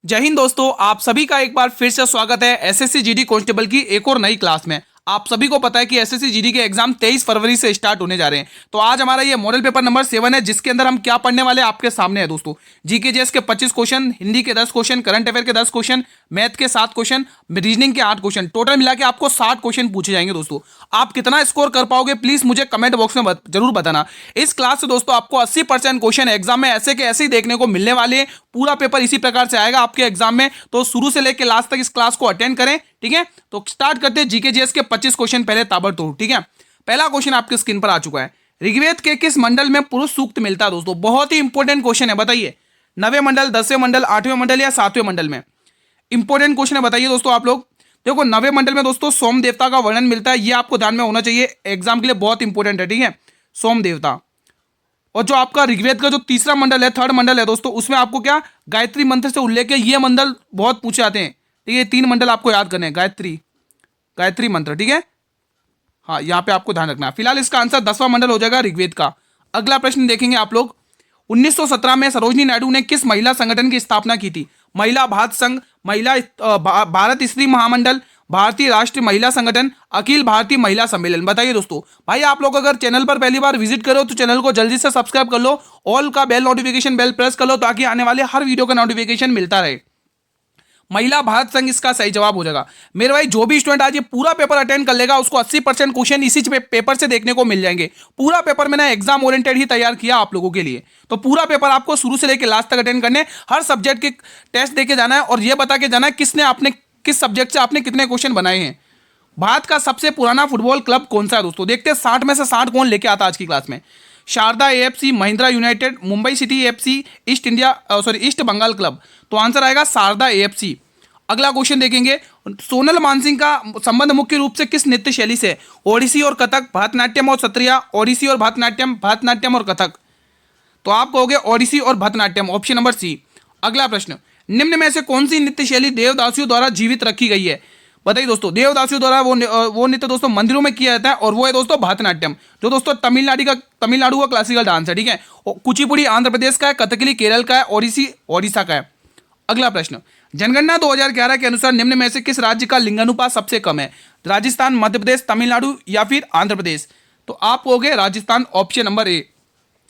जय हिंद दोस्तों, आप सभी का एक बार फिर से स्वागत है एसएससी जीडी कांस्टेबल की एक और नई क्लास में। आप सभी को पता है कि एसएससी जीडी के एग्जाम 23 फरवरी से स्टार्ट होने जा रहे हैं। तो आज हमारा ये मॉडल पेपर नंबर 7 है, जिसके अंदर हम क्या पढ़ने वाले हैं आपके सामने है दोस्तों। जीके जीएस के 25 क्वेश्चन, हिंदी के 10 क्वेश्चन, करंट अफेयर के 10 क्वेश्चन, मैथ के 7 क्वेश्चन, रीजनिंग के 8 क्वेश्चन, टोटल मिला के आपको 60 क्वेश्चन पूछे जाएंगे दोस्तों। आप कितना स्कोर कर पाओगे प्लीज मुझे कमेंट बॉक्स में जरूर बताना। इस क्लास से दोस्तों आपको 80% क्वेश्चन एग्जाम में ऐसे के ऐसे ही देखने को मिलने वाले हैं। पूरा पेपर इसी प्रकार से आएगा आपके एग्जाम में, तो शुरू से लेकर लास्ट तक इस क्लास को अटेंड करें। ठीक है, तो स्टार्ट करते हैं जीके जीएस के 25 क्वेश्चन पहले ताबड़तोड़। ठीक है, पहला क्वेश्चन आपके स्क्रीन पर आ चुका है। ऋग्वेद के किस मंडल में पुरुष सूक्त मिलता है दोस्तों? बहुत ही इंपॉर्टेंट क्वेश्चन है, बताइए 9वें मंडल, 10वें मंडल, 8वें मंडल या 7वें मंडल में? इंपॉर्टेंट क्वेश्चन है, बताइए दोस्तों आप लोग। देखो 9वें मंडल में दोस्तों सोम देवता का वर्णन मिलता है, ये आपको ध्यान में होना चाहिए, एग्जाम के लिए बहुत इंपॉर्टेंट है। ठीक है, सोम देवता। और जो आपका ऋग्वेद का जो तीसरा मंडल है, थर्ड मंडल है दोस्तों, उसमें आपको क्या गायत्री मंत्र से उल्लेख है, ये मंडल बहुत पूछे जाते हैं। ठीक है, 3 मंडल आपको याद करने हैं, गायत्री मंत्र। ठीक है, हाँ यहाँ पे आपको ध्यान रखना है। फिलहाल इसका आंसर 10वां मंडल हो जाएगा ऋग्वेद का। अगला प्रश्न देखेंगे आप लोग। 1917 में सरोजनी नायडू ने किस महिला संगठन की स्थापना की थी? महिला भारत संघ, भारत स्त्री महामंडल, भारतीय राष्ट्रीय महिला संगठन, अखिल भारतीय महिला सम्मेलन। बताइए दोस्तों। भाई आप लोग अगर चैनल पर पहली बार विजिट करो तो चैनल को जल्दी से सब्सक्राइब कर लो, ऑल का बेल नोटिफिकेशन बेल प्रेस कर लो, ताकि आने वाले हर वीडियो का नोटिफिकेशन मिलता रहे। महिला भारत संघ इसका सही जवाब हो जाएगा। मेरे भाई जो भी स्टूडेंट आज ये पूरा पेपर अटेंड कर लेगा उसको 80% क्वेश्चन इसी पेपर से देखने को मिल जाएंगे। पूरा पेपर मैंने एग्जाम ओरिएंटेड ही तैयार किया आप लोगों के लिए, तो पूरा पेपर आपको शुरू से लेकर लास्ट तक अटेंड करने, हर सब्जेक्ट के टेस्ट देके जाना है और ये बता के जाना है किस सब्जेक्ट से आपने कितने क्वेश्चन बनाए हैं। भारत का सबसे पुराना फुटबॉल क्लब कौन सा है दोस्तों? देखते हैं 60 में से 60 कौन लेके आता आज की क्लास में। Sharda AFC, Mahindra United, Mumbai City AFC, East Bengal club. तो आंसर आएगा शारदा एएफसी। अगला क्वेश्चन देखेंगे। सोनल मानसिंह का संबंध मुख्य रूप से किस नृत्य शैली से? ओडिसी और कथक, भरतनाट्यम और सत्रिया, ओडिसी और भरतनाट्यम, भरतनाट्यम और कथक। तो आप कहोगे ओडिसी और भरतनाट्यम, ऑप्शन नंबर सी। अगला प्रश्न। निम्न में से कौन सी नृत्य शैली देवदासियों द्वारा जीवित रखी गई है? बताइए दोस्तों। देवदासियों द्वारा वो नृत्य दोस्तों मंदिरों में किया जाता है और वो है दोस्तों भरतनाट्यम, जो दोस्तों तमिलनाडु का क्लासिकल डांस है। ठीक है, कुचिपुड़ी आंध्र प्रदेश का है, कथकली केरल का है, ओडिसी ओडिशा का है। अगला प्रश्न। जनगणना 2011 के अनुसार निम्न में से किस राज्य का लिंगानुपात सबसे कम है? राजस्थान, मध्य प्रदेश, तमिलनाडु या फिर आंध्र प्रदेश? तो आप कहोगे राजस्थान, ऑप्शन नंबर ए।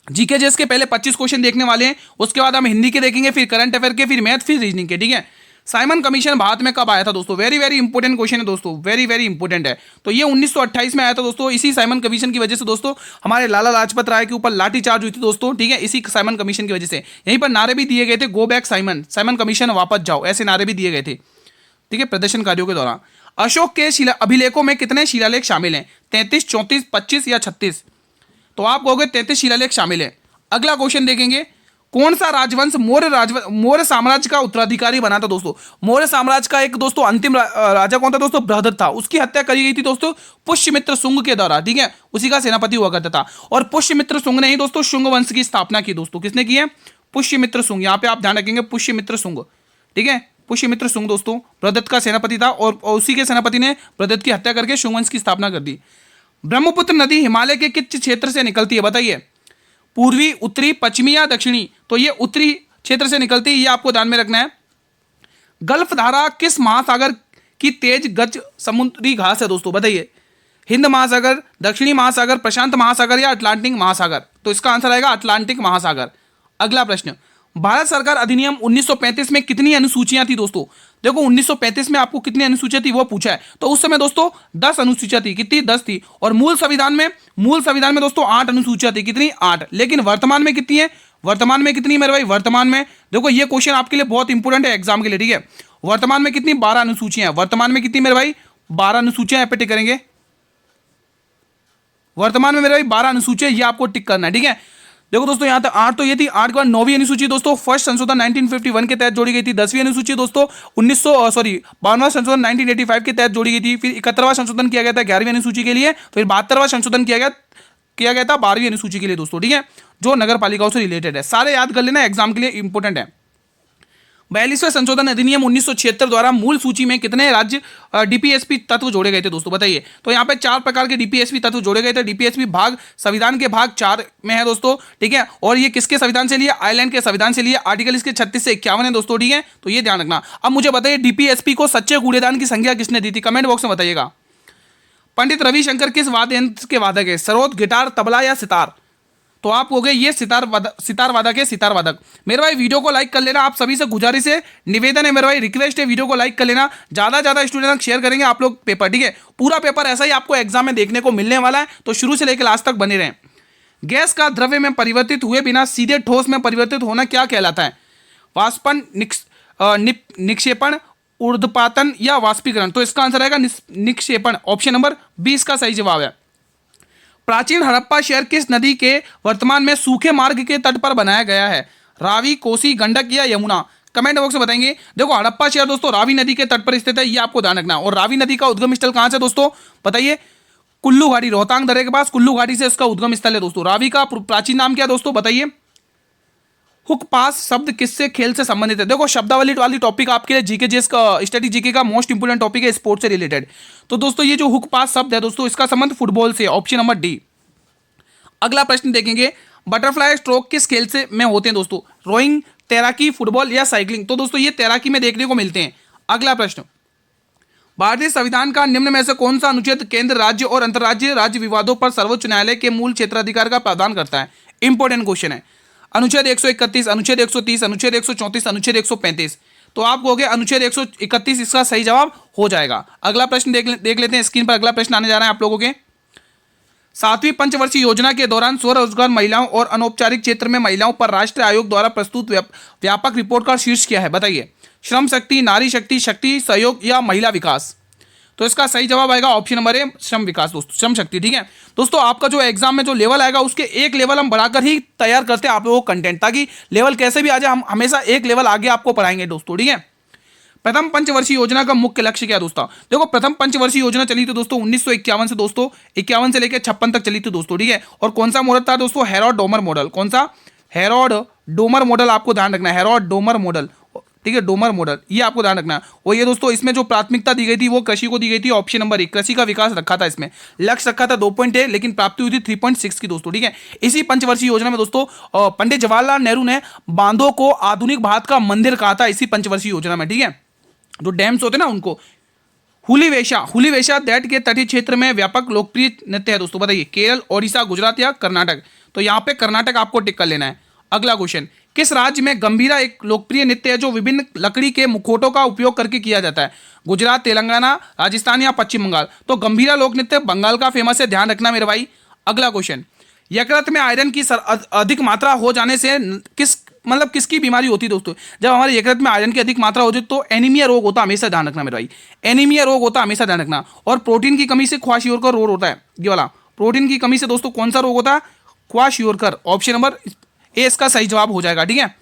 जीके जीएस के पहले 25 क्वेश्चन देखने वाले हैं, उसके बाद हम हिंदी के देखेंगे, फिर करंट अफेयर के, फिर मैथ, फिर रीजनिंग के। ठीक है, साइमन कमीशन भारत में कब आया था दोस्तों? वेरी वेरी इंपॉर्टेंट क्वेश्चन है दोस्तों, वेरी वेरी इंपॉर्टेंट है। तो ये 1928 में आया था दोस्तों। इसी साइमन कमीशन की वजह से दोस्तों हमारे लाला लाजपत राय के ऊपर लाठीचार्ज हुई थी दोस्तों। ठीक है, इसी साइमन कमीशन की वजह से यहीं पर नारे भी दिए गए थे, go back Simon, Simon commission वापस जाओ, ऐसे नारे भी दिए गए थे। ठीक है, प्रदर्शनकारियों के दौरान। अशोक के अभिलेखों में कितने शिलालेख शामिल हैं? 33, 34, 25 या 36? तो आप कहोगे 33 शिलालेख शामिल है। अगला क्वेश्चन देखेंगे। कौन सा राजवंश मौर्य साम्राज्य का उत्तराधिकारी बना था दोस्तों? मौर्य साम्राज्य का एक दोस्तों अंतिम राजा कौन था दोस्तों? बृहदत्त था। उसकी हत्या करी गई थी दोस्तों पुष्यमित्र शुंग के द्वारा। ठीक है, उसी का सेनापति हुआ करता था। और पुष्यमित्र शुंग ने ही दोस्तों शुंग वंश की स्थापना की दोस्तों। किसने की है? पुष्यमित्र शुंग। यहाँ पे आप ध्यान रखेंगे, पुष्यमित्र शुंग। ठीक है, पुष्यमित्र शुंग दोस्तों बृहदत्त का सेनापति था और उसी के सेनापति ने बृहदत्त की हत्या करके शुंग वंश की स्थापना कर दी। ब्रह्मपुत्र नदी हिमालय के किस क्षेत्र से निकलती है? बताइए। पूर्वी, उत्तरी, पश्चिमी या दक्षिणी? तो ये उत्तरी क्षेत्र से निकलती है, ये आपको ध्यान में रखना है। गल्फ धारा किस महासागर की तेज गज समुद्री घास है दोस्तों? बताइए। हिंद महासागर, दक्षिणी महासागर, प्रशांत महासागर या अटलांटिक महासागर? तो इसका आंसर आएगा अटलांटिक महासागर। अगला प्रश्न। भारत सरकार अधिनियम 1935 में कितनी अनुसूचियां थी दोस्तों? देखो 1935 में आपको कितनी अनुसूचियां थी वो पूछा है, तो उस समय दोस्तों 10 अनुसूचियां थी। कितनी? 10 थी। और मूल संविधान में दोस्तों 8 अनुसूचियां थी। कितनी? 8। लेकिन वर्तमान में कितनी है? वर्तमान में कितनी मेरे भाई? वर्तमान में देखो ये क्वेश्चन आपके लिए बहुत इंपॉर्टेंट है एग्जाम के लिए। ठीक है, वर्तमान में कितनी? 12 अनुसूचियां हैं। वर्तमान में कितनी मेरे भाई? 12 अनुसूचियां। यहाँ पे टिक करेंगे। वर्तमान में मेरे भाई 12 अनुसूचियां, ये आपको टिक करना है। ठीक है, देखो दोस्तों यहाँ तक 8 तो ये थी। 8 के बाद 9वीं अनुसूची दोस्तों फर्स्ट संशोधन 1951 के तहत जोड़ी गई थी। 10वीं अनुसूची दोस्तों 52वां संशोधन 1985 के तहत जोड़ी गई थी। फिर 71वां संशोधन किया गया था 11वीं अनुसूची के लिए। फिर 72वां संशोधन किया गया था 12वीं अनुसूची के लिए दोस्तों। ठीक है, जो नगर पालिकाओं से रिलेटेड है। सारे याद कर लेना, एग्जाम के लिए इंपॉर्टेंट है। 42वें संशोधन अधिनियम 1976 द्वारा मूल सूची में कितने राज्य डीपीएसपी तत्व जोड़े गए थे दोस्तों, बताइए। तो यहाँ पे 4 प्रकार के डीपीएसपी तत्व जोड़े गए थे। डीपीएसपी भाग संविधान के भाग 4 में है दोस्तों, ठीक है। और ये किसके संविधान से लिए, आयरलैंड के संविधान से लिए। आर्टिकल इसके 36 से 51 है दोस्तों, ठीक है। तो ये ध्यान रखना। अब मुझे बताइए डीपीएसपी को सच्चे कूड़ेदान की संज्ञा किसने दी थी, कमेंट बॉक्स में बताइएगा। पंडित रविशंकर किस वाद्य यंत्र के वादक है, सरोद, गिटार, तबला या सितार। तो आप हो गए ये सितार वादक है, सितार वादक। मेरे भाई वीडियो को लाइक कर लेना, आप सभी से गुजारिश है, निवेदन है मेरे भाई, रिक्वेस्ट है, वीडियो को लाइक कर लेना। ज्यादा स्टूडेंट शेयर करेंगे आप लोग पेपर, ठीक है। पूरा पेपर ऐसा ही आपको एग्जाम में देखने को मिलने वाला है, तो शुरू से लेकर लास्ट तक बने रहें। गैस का द्रव्य में परिवर्तित हुए बिना सीधे ठोस में परिवर्तित होना क्या कहलाता है, वाष्पन, निक्षेपण, ऊर्ध्वपातन या वाष्पीकरण। तो इसका आंसर आएगा निक्षेपण, ऑप्शन नंबर 20 का सही जवाब है। प्राचीन हड़प्पा शहर किस नदी के वर्तमान में सूखे मार्ग के तट पर बनाया गया है, रावी, कोसी, गंडक या यमुना। कमेंट बॉक्स में बताएंगे। देखो हड़प्पा शहर दोस्तों रावी नदी के तट पर स्थित है, ये आपको ध्यान रखना। और रावी नदी का उद्गम स्थल कहां से दोस्तों, बताइए। कुल्लू घाटी, रोहतांग दर्रे के पास कुल्लू घाटी से इसका उद्गम स्थल है दोस्तों। रावी का प्राचीन नाम क्या दोस्तों, बताइए। हुक पास शब्द किससे खेल से संबंधित है, देखो शब्दावली वाली टॉपिक आपके लिए जीके जीएस का स्टडी जीके का मोस्ट इंपोर्टेंट टॉपिक है, स्पोर्ट्स से रिलेटेड। तो दोस्तों ये जो हुक पास शब्द है दोस्तों, इसका संबंध फुटबॉल से, ऑप्शन नंबर डी। अगला प्रश्न देखेंगे, बटरफ्लाई स्ट्रोक किस खेल से में होते हैं दोस्तों, रोइंग, तैराकी, फुटबॉल या साइकिलिंग। तो दोस्तों ये तैराकी में देखने को मिलते हैं। अगला प्रश्न, भारतीय संविधान का निम्न में से कौन सा अनुच्छेद केंद्र, राज्य और अंतर्राज्यीय राज्य विवादों पर सर्वोच्च न्यायालय के मूल क्षेत्राधिकार का प्रावधान करता है। इंपॉर्टेंट क्वेश्चन है। अनुच्छेद 131, अनुच्छेद 130, अनुच्छेद 134, अनुच्छेद 135। तो आप कहोगे अनुच्छेद 131 इसका सही जवाब हो जाएगा। अगला प्रश्न देख लेते हैं, स्क्रीन पर अगला प्रश्न आने जा रहा है आप लोगों के। 7वीं पंचवर्षीय योजना के दौरान स्वरोजगार महिलाओं और अनौपचारिक क्षेत्र में महिलाओं पर राष्ट्रीय आयोग द्वारा प्रस्तुत व्यापक रिपोर्ट का शीर्ष क्या है, बताइए। श्रम शक्ति, नारी शक्ति, शक्ति सहयोग या महिला विकास। तो इसका सही जवाब आएगा ऑप्शन नंबर ए, श्रम विकास दोस्तों, श्रम शक्ति, ठीक है। दोस्तों आपका जो एग्जाम में जो लेवल आएगा उसके एक लेवल हम बढ़ाकर ही तैयार करते हैं आप लोगों को कंटेंट, ताकि लेवल कैसे भी आ जाए हम हमेशा एक लेवल आगे आपको पढ़ाएंगे दोस्तों, ठीक है। प्रथम पंचवर्षीय योजना का मुख्य लक्ष्य क्या दोस्तों, देखो प्रथम पंचवर्षीय योजना चली थी दोस्तों 1951 से दोस्तों, 51 से लेकर 56 तक चली थी दोस्तों, ठीक है। और कौन सा मॉडल था दोस्तों, हेरोड डोमर मॉडल। कौन सा, हेरोड डोमर मॉडल, आपको ध्यान रखना है, हेरोड डोमर मॉडल, ठीक है, डोमर मॉडल, ये आपको ध्यान रखना है। और ये दोस्तों इसमें जो प्राथमिकता दी गई थी वो कृषि को दी गई थी, ऑप्शन नंबर ए, कृषि का विकास रखा था इसमें। लक्ष्य रखा था 2.1 लेकिन प्राप्ति हुई थी 3.6 की दोस्तों, ठीक है। इसी पंचवर्षीय योजना में दोस्तों पंडित जवाहरलाल नेहरू ने बांधों को आधुनिक भारत का मंदिर कहा था इसी पंचवर्षीय योजना में, ठीक है। जो डैम्स होते ना उनको। हुली वेशा दैट के तटीय क्षेत्र में व्यापक लोकप्रिय नृत्य है दोस्तों, बताइए। केरल, ओडिशा, गुजरात या कर्नाटक। तो यहाँ पे कर्नाटक आपको टिक कर लेना है। अगला क्वेश्चन, किस राज्य में गंभीरा एक लोकप्रिय नृत्य है जो विभिन्न लकड़ी के मुखौटों का उपयोग करके किया जाता है, गुजरात, तेलंगाना, राजस्थान या पश्चिम बंगाल। तो गंभीरा लोक नृत्य बंगाल का फेमस है, ध्यान रखना मेरे भाई। अगला क्वेश्चन, यकृत में आयरन की अधिक मात्रा हो जाने से किसकी बीमारी होती है दोस्तों, जब हमारे यकृत में आयरन की अधिक मात्रा होती है तो एनीमिया रोग होता है, हमेशा ध्यान रखना मेरे भाई। एनीमिया रोग होता है, हमेशा ध्यान रखना। और प्रोटीन की कमी से क्वाशियोरकर रोग होता है, ये वाला प्रोटीन की कमी से दोस्तों कौन सा रोग होता है, क्वाशियोरकर, ऑप्शन नंबर ए इसका सही जवाब हो जाएगा, ठीक है।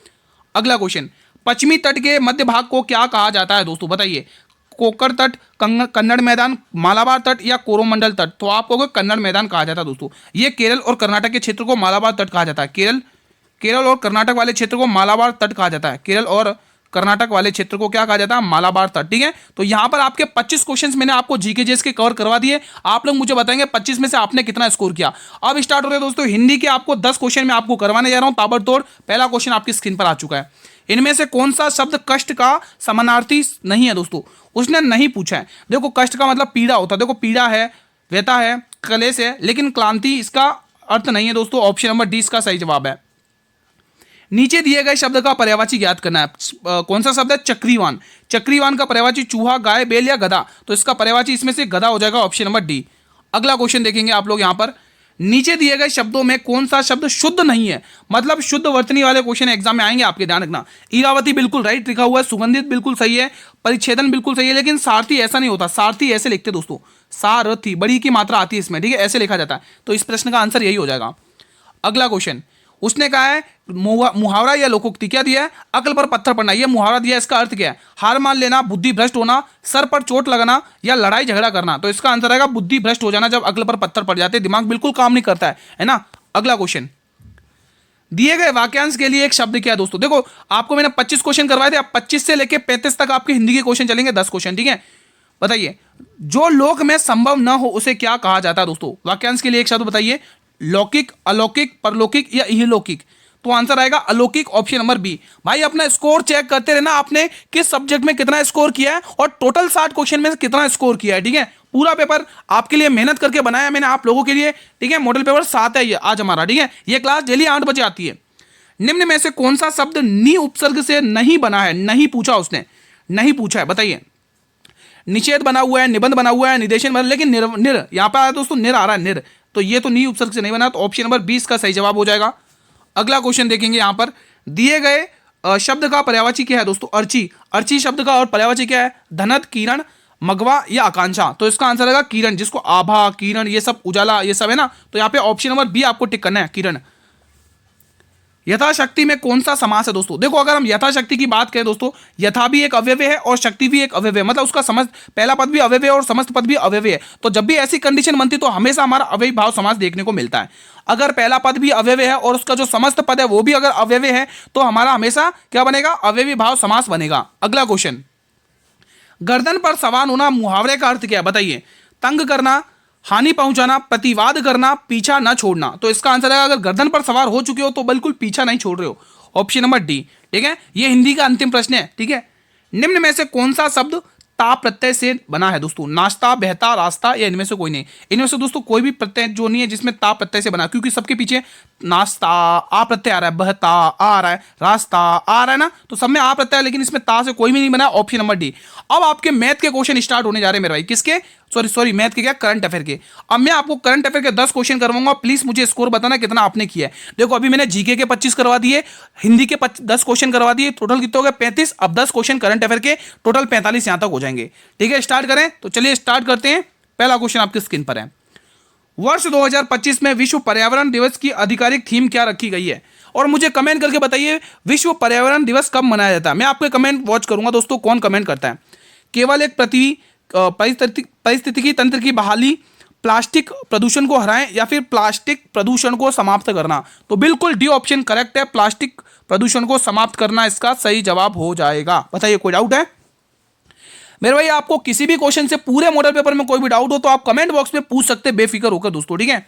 अगला क्वेश्चन, पश्चिमी तट के मध्य भाग को क्या कहा जाता है दोस्तों, बताइए। कोकर तट, कन्नड़ मैदान, मालाबार तट या कोरोमंडल तट। तो आपको कन्नड़ मैदान कहा जाता है दोस्तों। ये केरल और कर्नाटक के क्षेत्र को मालाबार तट कहा जाता है। केरल और कर्नाटक वाले क्षेत्र को मालाबार तट कहा जाता है। केरल और कर्नाटक वाले क्षेत्र को क्या कहा जाता है, मालाबार तट, ठीक है। तो यहां पर आपके 25 क्वेश्चंस मैंने आपको जीके जीएस के कवर करवा दिए। आप लोग मुझे बताएंगे 25 में से आपने कितना स्कोर किया। अब स्टार्ट हो रहे हैं दोस्तों हिंदी के, आपको 10 क्वेश्चन मैं आपको करवाने जा रहा हूं ताबड़तोड़। पहला क्वेश्चन आपकी स्क्रीन पर आ चुका है। इनमें से कौन सा शब्द कष्ट का समानार्थी नहीं है दोस्तों, उसने नहीं पूछा है। देखो कष्ट का मतलब पीड़ा होता है, देखो पीड़ा है, व्यथा है, क्लेश है, लेकिन क्लांति इसका अर्थ नहीं है दोस्तों। ऑप्शन नंबर डी इसका सही जवाब है। नीचे दिए गए शब्द का पर्यायवाची ज्ञात करना है। कौन सा शब्द है, चक्रीवान। चक्रीवान का पर्यायवाची चूहा, गाय, बैल या गधा। तो इसका पर्यायवाची इसमें से गधा हो जाएगा, ऑप्शन नंबर डी। अगला क्वेश्चन देखेंगे आप लोग यहां पर, नीचे दिए गए शब्दों में कौन सा शब्द शुद्ध नहीं है, मतलब शुद्ध वर्तनी वाले क्वेश्चन एग्जाम में आएंगे आपके, ध्यान रखना। ईरावती बिल्कुल राइट लिखा हुआ है, सुगंधित बिल्कुल सही है, परिच्छेदन बिल्कुल सही है, लेकिन सारथी ऐसा नहीं होता। सारथी ऐसे लिखते दोस्तों, सारथी बड़ी की मात्रा आती है इसमें, ठीक है, ऐसे लिखा जाता है। तो इस प्रश्न का आंसर यही हो जाएगा। अगला क्वेश्चन, उसने कहा है मुहावरा या लोकोक्ति, क्या दिया है, अकल पर पत्थर पड़ना। ये मुहावरा दिया है, इसका अर्थ क्या है, हार मान लेना, बुद्धि भ्रष्ट होना, सर पर चोट लगना या लड़ाई झगड़ा करना। तो इसका आंसर आएगा बुद्धि भ्रष्ट हो जाना, जब अकल पर पत्थर पड़ जाते, दिमाग बिल्कुल काम नहीं करता है ना। अगला क्वेश्चन, दिए गए वाक्यांश के लिए एक शब्द क्या है दोस्तों। देखो आपको मैंने 25 क्वेश्चन करवाए थे, अब 25 से लेके 35 तक आपके हिंदी के क्वेश्चन चलेंगे, 10 क्वेश्चन, ठीक है। बताइए जो लोक में संभव न हो उसे क्या कहा जाता है दोस्तों। वाक्यांश के लिए एक शब्द बताइए, लौकिक, अलौकिक, परलौकिक या इहलौकिक। तो आंसर आएगा अलौकिक, ऑप्शन नंबर बी। भाई अपना स्कोर चेक करते रहना, आपने किस सब्जेक्ट में कितना स्कोर किया है और टोटल 60 क्वेश्चन में कितना स्कोर किया है, ठीक है। पूरा पेपर आपके लिए मेहनत करके बनाया मैंने आप लोगों के लिए, ठीक है। मॉडल पेपर 7 है ये आज हमारा, ठीक है। ये क्लास डेली 8 बजे आती है। निम्न में से कौन सा शब्द नी उपसर्ग से नहीं बना है, नहीं पूछा उसने, नहीं पूछा है, बताइए। निषेध बना हुआ है, निबंध बना हुआ है, निर्देशन बना, लेकिन निर यहां पर आया दोस्तों, निर आ रहा है, निर, तो ये तो नी उपसर्ग से नहीं बना, तो ऑप्शन नंबर 20 का सही जवाब हो जाएगा। अगला क्वेश्चन देखेंगे, यहां पर दिए गए शब्द का पर्यायवाची क्या है दोस्तों, अर्ची। अर्ची शब्द का और पर्यायवाची क्या है, धनत, किरण, मगवा या आकांक्षा। तो इसका आंसर आएगा किरण, जिसको आभा, किरण, ये सब उजाला, ये सब है ना, तो यहां पे ऑप्शन नंबर बी आपको टिक करना है, किरण। यथाशक्ति में कौन सा समास है दोस्तों। देखो अगर हम यथाशक्ति की बात करें दोस्तों, यथा भी एक अव्यय है और शक्ति भी एक अव्यय है, मतलब उसका समस्त पहला पद भी अव्यय है और समस्त पद भी अव्यय है। तो जब भी ऐसी कंडीशन बनती तो हमेशा हमारा अव्ययी भाव समास देखने को मिलता है। अगर पहला पद भी अव्यय है और उसका जो समस्त पद है वो भी अगर अव्यय है तो हमारा हमेशा क्या बनेगा, अव्ययी भाव समास बनेगा। अगला क्वेश्चन, गर्दन पर सवार होना मुहावरे का अर्थ क्या है, बताइए। तंग करना, हानि पहुंचाना, प्रतिवाद करना, पीछा न छोड़ना। तो इसका आंसर है अगर गर्दन पर सवार हो चुके हो तो बिल्कुल पीछा नहीं छोड़ रहे हो, ऑप्शन नंबर डी, ठीक है। ये हिंदी का अंतिम प्रश्न है, ठीक है। निम्न में से कौन सा शब्द ता प्रत्यय से बना है दोस्तों, नाश्ता, बहता, रास्ता या इनमें से कोई नहीं। इनमें से दोस्तों कोई भी प्रत्यय जो नहीं है जिसमें ता प्रत्यय से बना, क्योंकि सबके पीछे नाश्ता आ प्रत्यय आ रहा है, बहता आ रहा है, रास्ता आ रहा है ना, तो सब में आ प्रत्यय है, लेकिन इसमें ता से कोई भी नहीं बना, ऑप्शन नंबर डी। अब आपके मैथ के क्वेश्चन स्टार्ट होने जा रहे हैं मेरे भाई, किसके, सॉरी मैथ के क्या, करंट अफेयर के। अब मैं आपको करंट अफेयर के 10 क्वेश्चन करवाऊंगा, प्लीज मुझे स्कोर बताना कितना आपने किया है। देखो अभी मैंने जीके के 25 करवा दिए, हिंदी के 10 क्वेश्चन करवा दिए, टोटल कितने हो गए 35। अब 10 क्वेश्चन करंट अफेयर के, टोटल 45 यहां तक हो जाएंगे, ठीक है। स्टार्ट करें, तो चलिए स्टार्ट करते हैं। पहला क्वेश्चन आपकी स्क्रीन पर है, वर्ष 2025 में विश्व पर्यावरण दिवस की आधिकारिक थीम क्या रखी गई है। और मुझे कमेंट करके बताइए विश्व पर्यावरण दिवस कब मनाया जाता है। मैं आपके कमेंट वॉच करूंगा दोस्तों, कौन कमेंट करता है। केवल एक पारिस्थितिकी तंत्र की बहाली, प्लास्टिक प्रदूषण को हराएं या फिर प्लास्टिक प्रदूषण को समाप्त करना। तो बिल्कुल डी ऑप्शन करेक्ट है, प्लास्टिक प्रदूषण को समाप्त करना इसका सही जवाब हो जाएगा। बताइए कोई डाउट है मेरे भाई। आपको किसी भी क्वेश्चन से पूरे मॉडल पेपर में कोई भी डाउट हो तो आप कमेंट बॉक्स में पूछ सकते बेफिक्र होकर दोस्तों, ठीक है।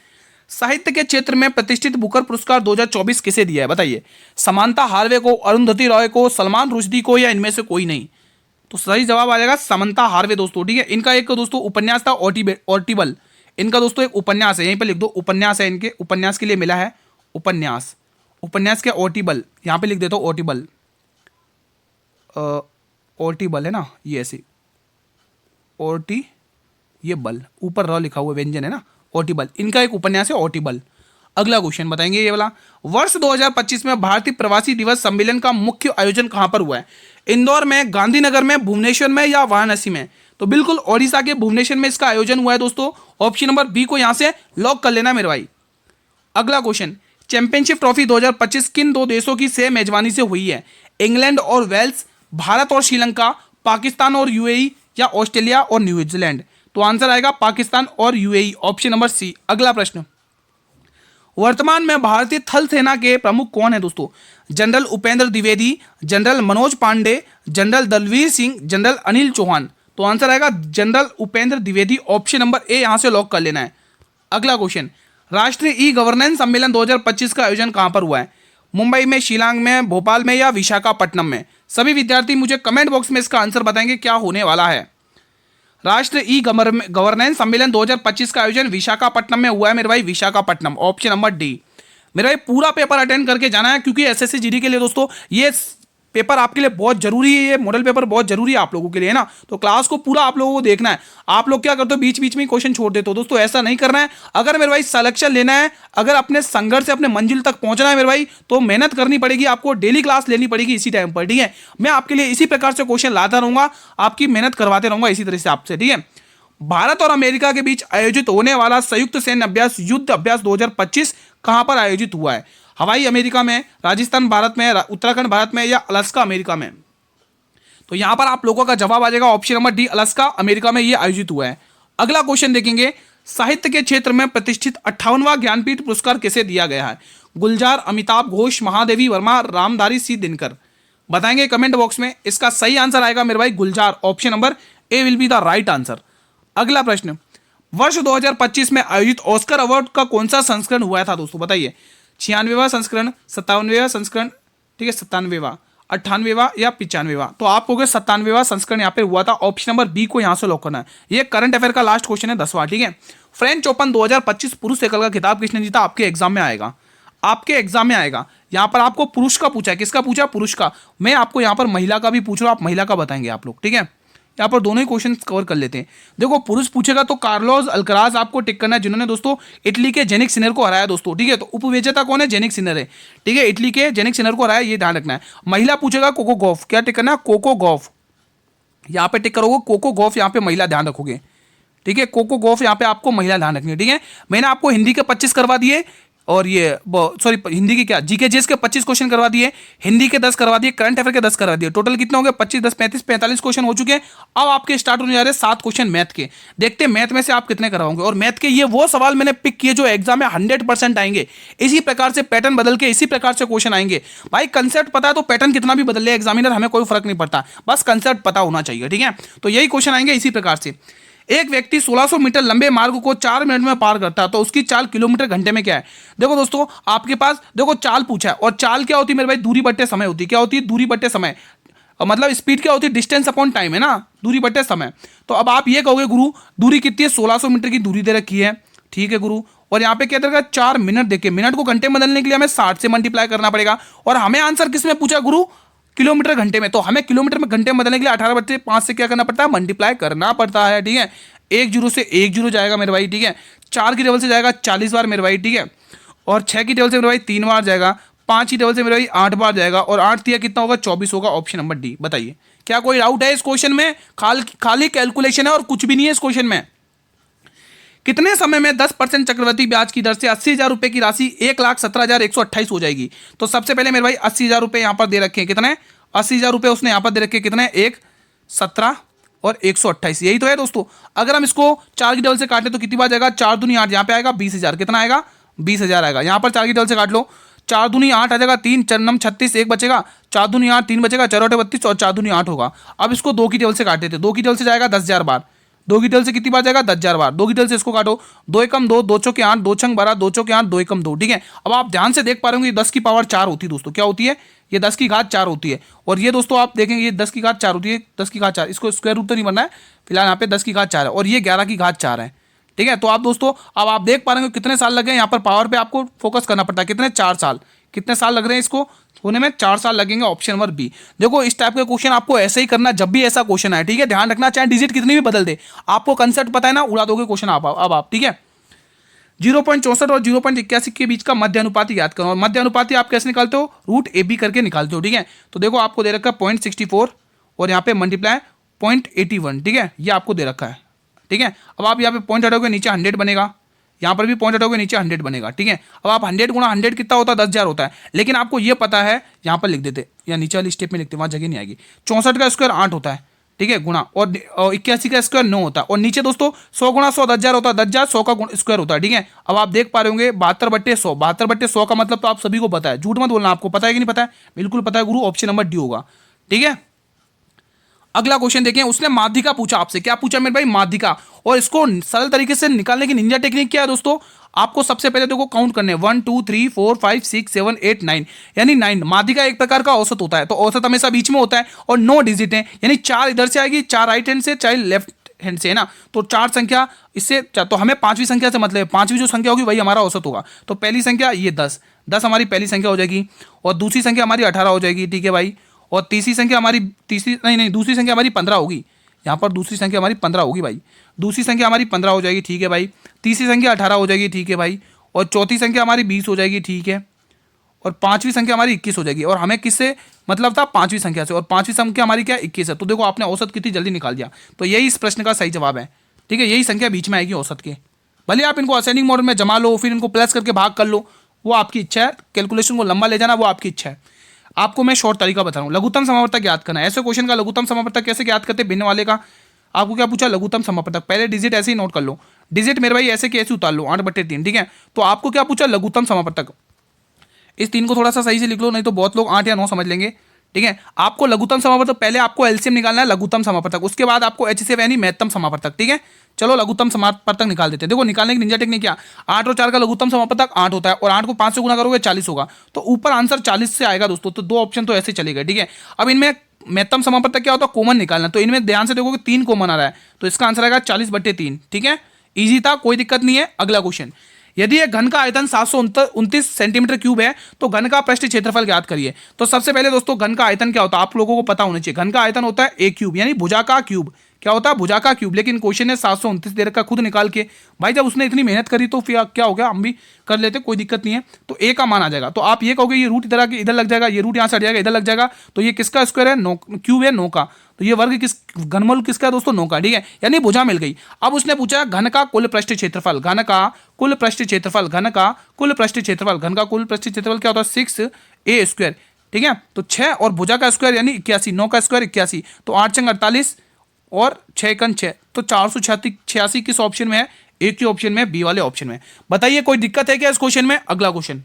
साहित्य के क्षेत्र में प्रतिष्ठित बुकर पुरस्कार 2024 किसे दिया है, बताइए। समांता हार्वे को, अरुंधति रॉय को, सलमान रुश्दी को या इनमें से कोई नहीं। तो सही जवाब आ जाएगा समंता हार्वे दोस्तों, ठीक है। इनका एक दोस्तों उपन्यास था ऑर्टिबल, इनका दोस्तों एक उपन्यास है, यहीं पर लिख दो उपन्यास है, इनके उपन्यास के लिए मिला है उपन्यास। उपन्यास के ऑर्टिबल, यहां पे लिख देता हूं ऑर्टिबल, ऑर्टिबल है ना, ये ऐसे ऑर्टी, ये बल ऊपर र लिखा हुआ व्यंजन है ना, ऑर्टिबल, इनका एक उपन्यास है ऑर्टिबल। अगला क्वेश्चन बताएंगे ये वाला, वर्ष 2025 में भारतीय प्रवासी दिवस सम्मेलन का मुख्य आयोजन कहां पर हुआ है। इंदौर में, गांधीनगर में, भुवनेश्वर में या वाराणसी में। तो बिल्कुल ओडिशा के भुवनेश्वर में इसका आयोजन हुआ है दोस्तों, ऑप्शन नंबर बी को यहां से लॉक कर लेना मेरे भाई। अगला क्वेश्चन, चैंपियनशिप ट्रॉफी 2025 किन दो देशों की से मेजबानी से हुई है। इंग्लैंड और वेल्स, भारत और श्रीलंका, पाकिस्तान और यूएई या ऑस्ट्रेलिया और न्यूजीलैंड। तो आंसर आएगा पाकिस्तान और यूएई, ऑप्शन नंबर सी। अगला प्रश्न, वर्तमान में भारतीय थल सेना के प्रमुख कौन है दोस्तों। General Upendra Dwivedi, general Manoj Pande, general Dalbir Singh, general Anil Chauhan. तो आंसर आएगा general Upendra Dwivedi, option number A यहां से लॉक कर लेना है। अगला क्वेश्चन, राष्ट्रीय ई गवर्नेंस सम्मेलन 2025 का आयोजन कहां पर हुआ है। मुंबई में, शिलांग में, भोपाल में या विशाखापट्टनम में। सभी विद्यार्थी मुझे कमेंट बॉक्स में इसका आंसर बताएंगे क्या होने वाला है। राष्ट्रीय ई गवर्नेंस सम्मेलन 2025 का आयोजन विशाखापट्टनम में हुआ है मेरे भाई, विशाखापट्टनम, ऑप्शन नंबर डी। मेरा भाई पूरा पेपर अटेंड करके जाना है, क्योंकि एसएससी जीडी के लिए दोस्तों ये पेपर आपके लिए बहुत जरूरी है, ये मॉडल पेपर बहुत जरूरी है आप लोगों के लिए, है ना। तो क्लास को पूरा आप लोगों को देखना है। आप लोग क्या करते हो, बीच बीच में क्वेश्चन छोड़ देते हो दोस्तों, ऐसा नहीं करना है। अगर मेरे भाई सिलेक्शन लेना है, अगर अपने संघर्ष से अपने मंजिल तक पहुंचना है मेरे भाई, तो मेहनत करनी पड़ेगी, आपको डेली क्लास लेनी पड़ेगी इसी टाइम पर, ठीक है। मैं आपके लिए इसी प्रकार से क्वेश्चन लाता रहूंगा, आपकी मेहनत करवाते रहूंगा इसी तरह से आपसे, ठीक है। भारत और अमेरिका के बीच आयोजित होने वाला संयुक्त सैन्य अभ्यास युद्ध अभ्यास 2025 कहां पर आयोजित हुआ है। हवाई अमेरिका में, राजस्थान भारत में, उत्तराखंड भारत में या अलास्का अमेरिका में। तो यहां पर आप लोगों का जवाब आ जाएगा option number D, Alaska America में ये आयोजित हुआ है। अगला क्वेश्चन देखेंगे, साहित्य के क्षेत्र में प्रतिष्ठित 58वां ज्ञानपीठ पुरस्कार किसे दिया गया है? गुलजार, अमिताभ घोष, महादेवी वर्मा, रामधारी सिंह दिनकर। बताएंगे कमेंट बॉक्स में। इसका सही आंसर आएगा मेरे भाई Gulzar. Option number A will be the right answer. अगला प्रश्न, वर्ष 2025 में आयोजित ऑस्कर अवार्ड का कौन सा संस्करण हुआ था दोस्तों? बताइए। 96वां संस्करण, 57वां संस्करण, ठीक है, 97वां, 98वां या 95वां? तो आप कहोगे 97वां संस्करण यहाँ पे हुआ था। ऑप्शन नंबर बी को यहाँ से लॉक करना है। ये करंट अफेयर का लास्ट क्वेश्चन है, 10वां, ठीक है। फ्रेंच ओपन 2025 पुरुष एकल का खिताब किसने जीता? आपके एग्जाम में आएगा, आपके एग्जाम में आएगा। यहाँ पर आपको पुरुष का पूछा है, किसका पूछा? पुरुष का। मैं आपको यहाँ पर महिला का भी पूछ रहा हूँ, आप महिला का बताएंगे आप लोग, ठीक है। यहाँ पर दोनों ही क्वेश्चन कवर कर लेते हैं। देखो पुरुष पूछेगा तो कार्लोस अल्कराज आपको टिक करना है, जिन्होंने दोस्तों इटली के जेनिक सिनर को हराया दोस्तों, ठीक है। तो उपविजेता कौन है? जेनिक सिनर है, ठीक है। इटली के जेनिक सिनर को हराया, ये ध्यान रखना है। महिला पूछेगा कोको गॉफ, क्या टिक करना है? कोको गॉफ, यहाँ पे टिक करोगे कोको गॉफ, यहाँ पे महिला ध्यान रखोगे, ठीक है। कोको गॉफ यहाँ पे आपको महिला ध्यान रखनी है, ठीक है। मैंने आपको हिंदी के 25 करवा दिए, और ये सॉरी हिंदी की क्या जीके जेस के 25 क्वेश्चन करवा दिए, हिंदी के 10 करवा दिए, करंट अफेयर के 10 करवा दिए। टोटल कितने हो गए? 25 10 35 45 क्वेश्चन हो चुके हैं। अब आपके स्टार्ट होने जा रहे हैं 7 क्वेश्चन मैथ के। देखते हैं मैथ में से आप कितने करवाओगे। और मैथ के ये वो सवाल मैंने पिक किए जो एग्जाम में 100% आएंगे। इसी प्रकार से पैटर्न बदल के इसी प्रकार से क्वेश्चन आएंगे। भाई कंसेप्ट पता है तो पैटर्न कितना भी बदल ले एग्जामिनर, हमें कोई फर्क नहीं पड़ता, बस कंसेप्ट पता होना चाहिए, ठीक है। तो यही क्वेश्चन आएंगे इसी प्रकार से। एक व्यक्ति 1600 मीटर लंबे मार्ग को 4 मिनट में पार करता है, तो उसकी चाल किलोमीटर घंटे में क्या है? देखो दोस्तों आपके पास देखो चाल पूछा है, और चाल क्या होती है मेरे भाई? दूरी बट्टे समय होती है। क्या होती है? दूरी बट्टे समय, मतलब स्पीड क्या होती है? डिस्टेंस अपॉन टाइम है ना, दूरी बट्टे समय। तो अब आप ये कहोगे गुरु दूरी कितनी है? 1600 मीटर की दूरी दे रखी है, ठीक है गुरु। और यहाँ पे क्या देगा? 4 मिनट। देखिए मिनट को घंटे में बदलने के लिए हमें 60 से मल्टीप्लाई करना पड़ेगा। और हमें आंसर किस में पूछा गुरु? किलोमीटर घंटे में। तो हमें किलोमीटर में घंटे में बदलने के लिए 18 बट्टे 5 से क्या करना पड़ता है? मल्टीप्लाई करना पड़ता है, ठीक है। 1 जीरो से 1 जीरो जाएगा मेरे भाई, ठीक है। 4 की टेबल से जाएगा 40 बार मेरे भाई, ठीक है। और 6 की टेबल से मेरे भाई 3 बार जाएगा। 5 की टेबल से मेरे भाई 8 बार जाएगा। और 8 दिया कितना होगा? 24 होगा। Option number D. बताइए क्या कोई डाउट है इस क्वेश्चन में? खाली कैलकुलेशन है और कुछ भी नहीं है इस क्वेश्चन में। कितने समय में 10% चक्रवृद्धि ब्याज की दर से 80,000 रुपए की राशि 1,17,128 हो जाएगी? तो सबसे पहले मेरे भाई 80,000 रुपए यहां पर दे रखे हैं। कितने? 80,000 रुपए उसने यहां पर दे रखे हैं। कितने? 1, 17 और 128, यही तो है दोस्तों। अगर हम इसको 4 की टेबल से काटें तो कितनी बार जाएगा? 4 दूनी 8, यहाँ पे आएगा 20,000। कितना आएगा? 20,000 आएगा। यहाँ पर 4 की टेबल से काट लो, 4 दूनी 8 आ जाएगा, 3 चरनम 36, 1 बचेगा, 4 दूनी 8, 3 बचेगा, 4 8 32 और 4 दूनी 8 होगा। अब इसको 2 की टेबल से काटे थे, 2 की टेबल से जाएगा 10,000 बार। 2 की टेबल से कितनी बार जाएगा? 10,000 बार। 2 की टेबल से इसको काटो, 2 एकम 2, 2 चौके 8, 2 छंग 12, 2 चौके 8, 2 एकम 2, ठीक है। अब आप ध्यान से देख पा रहे होंगे 10 की पावर 4 होती है दोस्तों। क्या होती है? ये 10 की घात 4 होती है। और ये दोस्तों आप देखेंगे ये 10 की घात 4 होती है। 10 की घात 4, इसको स्क्वायर रूट तो नहीं बनना है फिलहाल, यहाँ पे 10 की घात 4 है और ये 11 की घात 4 है, ठीक है। तो आप दोस्तों अब आप देख पा रहे हैं कितने साल लगे। यहाँ पर पावर पे आपको फोकस करना पड़ता है। कितने? 4 साल। कितने साल लग रहे हैं इसको होने में? 4 साल लगेंगे। Option number B. देखो इस टाइप के क्वेश्चन आपको ऐसे ही करना जब भी ऐसा क्वेश्चन आए, ठीक है। ध्यान रखना चाहे डिजिट कितनी भी बदल दे, आपको कंसेप्ट पता है ना, उड़ा दोगे क्वेश्चन अब आप, ठीक है। 0.64 और 0.81 के बीच का मध्य अनुपाती याद करो। और मध्य अनुपाती आप कैसे निकालते हो? रूट ए बी करके निकालते हो, ठीक है। तो देखो आपको दे रखा है 0.64 और यहाँ पे मल्टीप्लाई 0.81, ठीक है। ये आपको दे रखा है, ठीक है। अब आप यहाँ पे पॉइंट हटाओगे नीचे 100 बनेगा, यहाँ पर भी पॉइंट हटाओगे नीचे 100 बनेगा, ठीक है। अब आप 100 गुणा 100 कितना होता है? 10,000 होता है। लेकिन आपको ये पता है, यहाँ पर लिख देते या नीचे वाली स्टेप में लिखते, वहाँ जगह नहीं आएगी। 64 का स्क्वायर 8 होता है, ठीक है, गुणा। और 81 का स्क्वायर 9 होता है। और नीचे दोस्तों 100 गुणा 100 10,000 होता है, 10,000 100 का स्क्वायर होता है, ठीक है। अब आप देख पा रहे होंगे 72/100, 72/100 का मतलब तो आप सभी को पता है, झूठ मत बोलना, आपको पता है कि नहीं पता है? बिल्कुल पता है गुरु। ऑप्शन नंबर डी होगा, ठीक है। अगला क्वेश्चन देखें, उसने माध्यिका पूछा आपसे। क्या पूछा मेरे भाई? माध्यिका। और इसको सरल तरीके से निकालने की निंजा टेक्निक क्या है दोस्तों? आपको सबसे पहले देखो काउंट करने 1 2 3 4 5 6 7 8 9, यानी 9। माध्यिका एक प्रकार का औसत होता है, तो औसत हमेशा बीच में होता है और 9 डिजिट है, यानी 4 इधर से आएगी, 4 राइट हैंड से, 4 लेफ्ट हैंड से, है ना। तो 4 संख्या इससे, तो हमें 5वीं संख्या से मतलब है, 5वीं जो संख्या होगी वही हमारा औसत होगा। तो पहली संख्या ये 10 हमारी पहली संख्या हो जाएगी। और दूसरी संख्या हमारी 18 हो जाएगी, ठीक है भाई। और तीसरी संख्या हमारी दूसरी संख्या हमारी 15 होगी। यहाँ पर दूसरी संख्या हमारी 15 होगी भाई। दूसरी संख्या हमारी 15 हो जाएगी, ठीक है भाई। तीसरी संख्या 18 हो जाएगी, ठीक है भाई। और चौथी संख्या हमारी 20 हो जाएगी, ठीक है। और 5वीं संख्या हमारी 21 हो जाएगी। और हमें किससे मतलब था? 5वीं संख्या से। और 5वीं संख्या हमारी क्या? 21 है। तो देखो आपने औसत कितनी जल्दी निकाल दिया। तो यही इस प्रश्न का सही जवाब है, ठीक है। यही संख्या बीच में आएगी औसत के। भले आप इनको असेंडिंग मॉडल में जमा लो, फिर इनको प्लस करके भाग कर लो, वो आपकी इच्छा है। कैलकुलेशन को लंबा ले जाना वो आपकी इच्छा है। आपको मैं शॉर्ट तरीका बता रहा हूँ। लघुत्तम समावर्तक याद करना है। ऐसे क्वेश्चन का लघुत्तम समावर्तक कैसे याद करते? भिन्न वाले का आपको क्या पूछा? लघुत्तम समावर्तक। पहले डिजिट ऐसे ही नोट कर लो, डिजिट मेरे भाई ऐसे के ऐसे उतार लो 8/3, ठीक है। तो आपको क्या पूछा, लघुत्तम समापवर्तक। इस 3 को थोड़ा सा सही से लिख लो, नहीं तो बहुत लोग 8 या 9 समझ लेंगे, ठीक है। आपको लघुत्तम समापवर्तक, पहले आपको एलसीएम निकालना है लघुत्तम समापवर्तक, उसके बाद आपको एचसीएफ यानी महत्तम समापवर्तक, ठीक है। चलो लघुत्तम समापवर्तक निकाल देते हैं। देखो निकालने की निंजा टेक्निक क्या, 8 और 4 का लघुत्तम समापवर्तक 8 होता है, और 8 को 5 से गुना करोगे 40 होगा, तो ऊपर आंसर 40 से आएगा दोस्तों। तो 2 ऑप्शन तो ऐसे चले गए, ठीक है। अब इनमें महत्तम समापवर्तक क्या होता है, कॉमन निकालना, तो इनमें ध्यान से देखोगे 3 कॉमन आ रहा है, तो इसका आंसर आएगा 40/3, ठीक है। ईजी था, कोई दिक्कत नहीं है। अगला क्वेश्चन, यदि एक घन का आयतन 729 सेंटीमीटर क्यूब है तो घन का पृष्ठ क्षेत्रफल ज्ञात करिए। तो सबसे पहले दोस्तों घन का आयतन क्या होता है आप लोगों को पता होना चाहिए। घन का आयतन होता है ए क्यूब, यानी भुजा का क्यूब। क्या होता है, भुजा का क्यूब। लेकिन क्वेश्चन है 729 दे रखा, खुद निकाल के। भाई जब उसने इतनी मेहनत करी तो फिर क्या हो गया, हम भी कर लेते, कोई दिक्कत नहीं है। तो ए का मान आ जाएगा, तो आप ये कहोगे ये रूट इधर आके इधर लग जाएगा, ये रूट यहाँ से हट जाएगा इधर लग जाएगा, तो ये किसका स्क्वायर है, 9 क्यूब है 9 का। तो ये वर्ग किस घनमूल किसका है दोस्तों, 9 का, ठीक है। यानी भुजा मिल गई। अब उसने पूछा घन का कुल पृष्ठ क्षेत्रफल, घन का कुल पृष्ठ क्षेत्रफल, घन का कुल पृष्ठ क्षेत्रफल, घन का कुल पृष्ठ क्षेत्रफल क्या होता है 6a स्क्वायर, ठीक है। तो 6 और भुजा का स्क्वायर यानी 81, 9 का स्क्वायर 81, तो 8 × 48 और 6 × 6, तो 486 किस ऑप्शन में है, ए के ऑप्शन में, बी वाले ऑप्शन में। बताइए कोई दिक्कत है क्या इस क्वेश्चन में। अगला क्वेश्चन